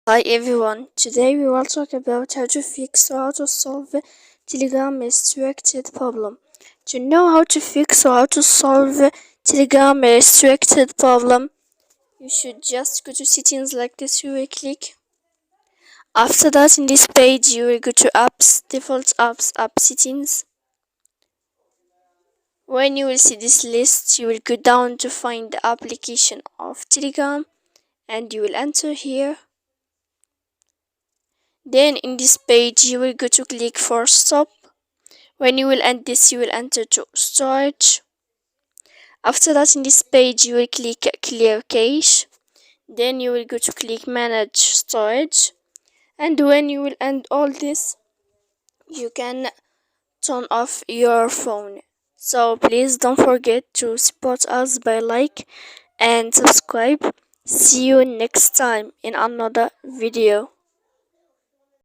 Hi everyone, today we will talk about how to fix or how to solve Telegram restricted problem. To know how to fix or how to solve Telegram restricted problem, you should just go to settings like this. You will click. After that, in this page, you will go to apps, default apps, app settings. When you will see this list, you will go down to find the application of Telegram and you will enter here. Then in this page you will go to click for stop. When you will end this, you will enter to storage. After that, in this page you will click clear cache. Then you will go to click manage storage, and when you will end all this, you can turn off your phone. So please don't forget to support us by like and subscribe. See you next time in another video.